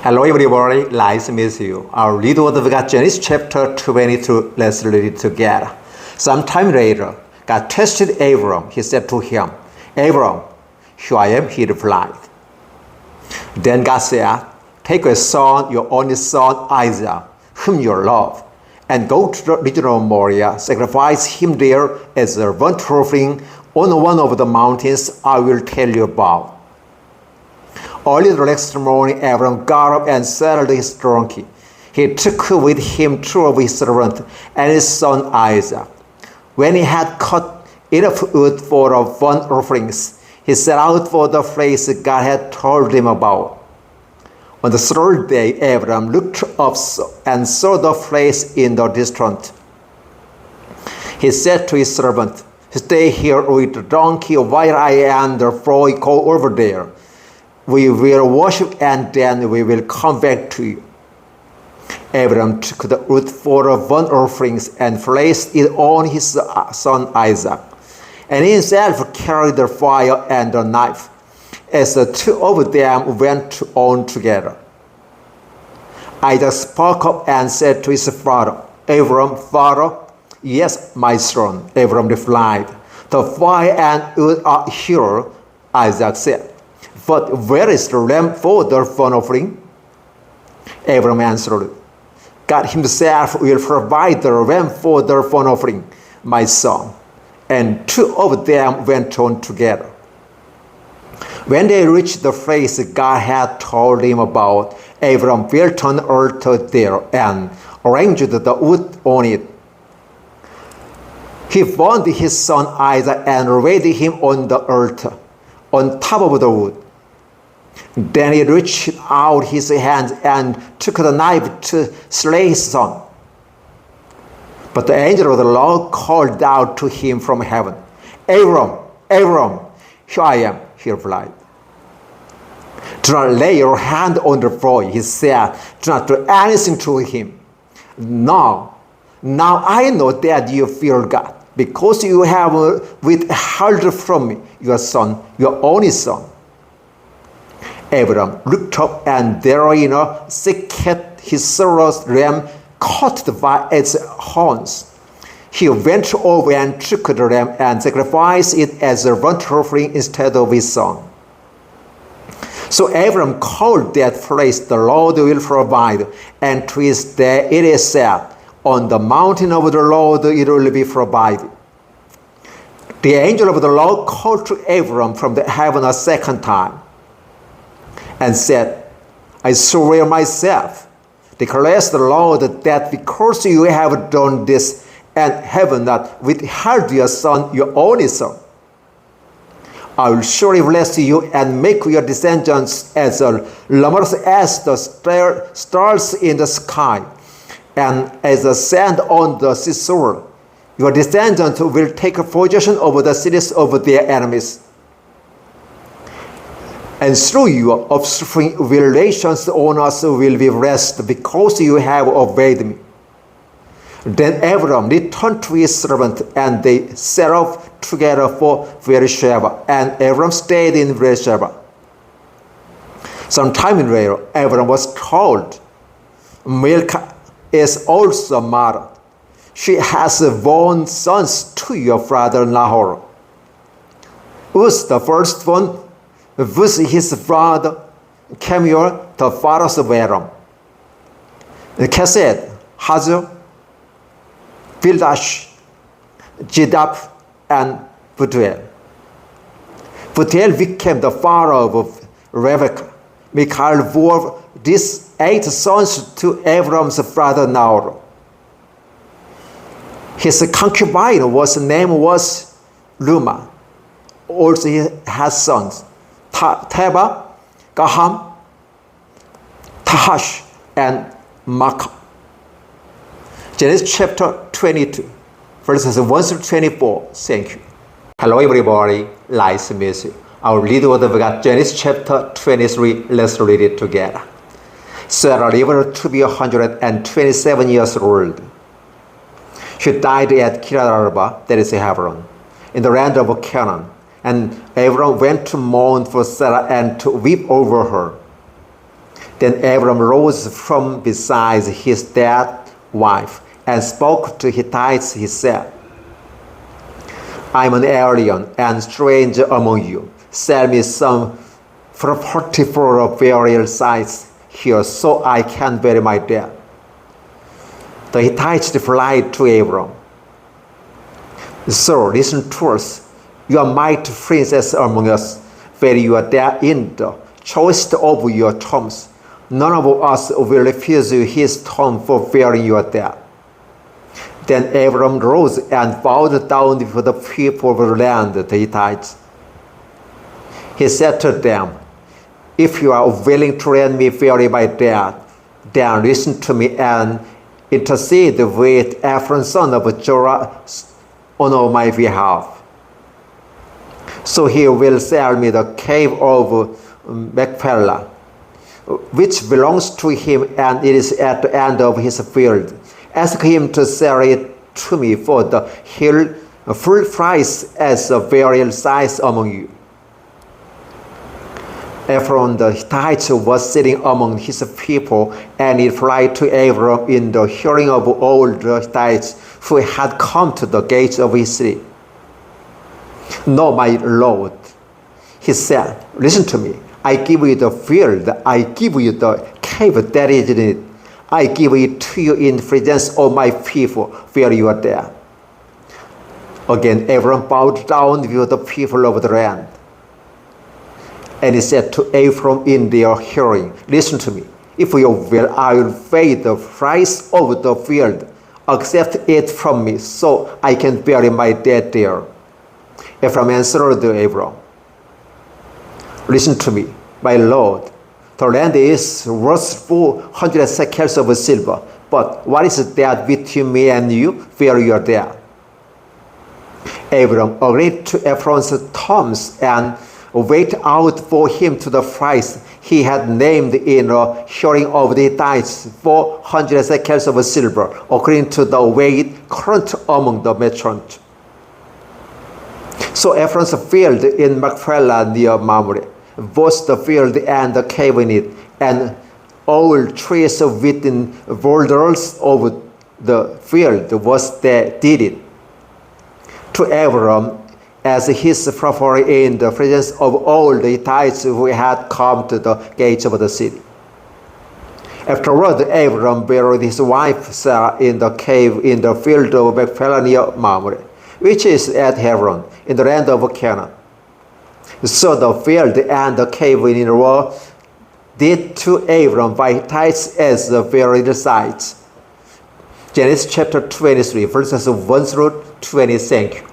Hello everybody, 라이프스타트. Our read word of God, Genesis chapter 22. Let's read it together. Sometime later, God tested Abram. He said to him, Abram, here I am, he replied. Then God said, take your son, your only son Isaac, whom you love, and go to the region of Moriah, sacrifice him there as a burnt offering on one of the mountains I will tell you about. Early the next morning, Abram got up and saddled his donkey. He took with him two of his servants and his son Isaac. When he had cut enough wood for the burnt offerings, he set out for the place God had told him about. On the third day, Abram looked up and saw the place in the distance. He said to his servant, stay here with the donkey while I and the boy go over there. We will worship and then we will come back to you. Abram took the wood for the burnt offerings and placed it on his son Isaac, and he himself carried the fire and the knife, as the two of them went on together. Isaac spoke up and said to his father, Abram, father. Yes, my son, Abram replied. The fire and wood are here, Isaac said. But where is the lamb for the burnt offering? Abram answered, God himself will provide the lamb for the burnt offering, my son. And two of them went on together. When they reached the place God had told him about, Abram built an altar there and arranged the wood on it. He burned his son Isaac and laid him on the altar, on top of the wood. Then he reached out his hand and took the knife to slay his son. But the angel of the Lord called out to him from heaven, Abram, Abram, here I am, he replied. Do not lay your hand on the boy, he said. Do not do anything to him. Now I know that you fear God, because you have withheld from me your son, your only son. Abram looked up, and there in a thicket he saw a ram caught by its horns. He went over and took the ram and sacrificed it as a burnt offering instead of his son. So Abram called that place the Lord will provide, and to this day it is said, on the mountain of the Lord it will be provided. The angel of the Lord called to Abram from the heaven a second time and said, I swear myself, declares the Lord, that because you have done this and have not withheld your son, your only son, I will surely bless you and make your descendants as numerous as the stars in the sky and as the sand on the seashore. Your descendants will take possession of the cities of their enemies. And through your offspring nations on us will be blessed, because you have obeyed me. Then Abram returned to his servant, and they set off together for Beersheba, and Abram stayed in Beersheba. Some time later, Abram was told, Milcah is also married. She has borne sons to your father Nahor. Uz the firstborn, with his brother Kemuel, the fathers of Aram, Kesed, Hazor, Pildash, Jidap, and Putiel. Putiel became the father of Rebekah. Michal bore these 8 sons to Abram's brother Nahor. His concubine name was Luma. Also he has sons, Teba, Gaham, Tahash, and Makkah. Genesis chapter 22, verses 1 through 24. Thank you. Hello everybody, Laismisi. Our read word of God, Genesis chapter 23. Let's read it together. Sarah lived to be 127 years old. She died at Kiriath-arba, that is Hebron, in the land of Canaan. And Abram went to mourn for Sarah and to weep over her. Then Abram rose from beside his dead wife and spoke to Hittites. He said, I am an alien and stranger among you. Sell me some property for a burial site here so I can bury my dead. The Hittites replied to Abram, Sir, listen to us. You are mighty princess among us. Bury your dead in the choicest of your tombs. None of us will refuse you his tomb for burying your dead. Then Abram rose and bowed down before the people of the land, the Hittites. He said to them, If you are willing to let me bury my dead, then listen to me and intercede with Ephron son of Jorah on my behalf. So he will sell me the cave of Machpelah, which belongs to him, and it is at the end of his field. Ask him to sell it to me for the full price as a burial site among you. Ephron the Hittite was sitting among his people, and he replied to Abram in the hearing of all the Hittites who had come to the gates of his city. No, my Lord, he said, listen to me. I give you the field, I give you the cave that is in it. I give it to you in presence of my people where you are there. Again, Abram bowed down before the people of the land. And he said to Abram in their hearing, listen to me. If you will, I will pay the price of the field. Accept it from me so I can bury my dead there. Abram answered Abram, listen to me, my Lord. The land is worth 400 shekels of silver. But what is that between me and you, where you are there? Abram agreed to Ephron's terms and waited out for him to the price he had named in a hearing of the Hittites, 400 shekels of silver, according to the weight current among the merchants. So Ephron's field in Machpelah near Mamre, both the field and the cave in it, and all trees within borders of the field was there did it. To Abram, as his property in the presence of all the Hittites who had come to the gates of the city. Afterward, Abram buried his wife Sarah in the cave in the field of Machpelah near Mamre, which is at Hebron, in the land of Canaan. So the field and the cave in it were did to Abram by Hittites as the burial sites. Genesis chapter 23, verses 1 through 20. Thank you.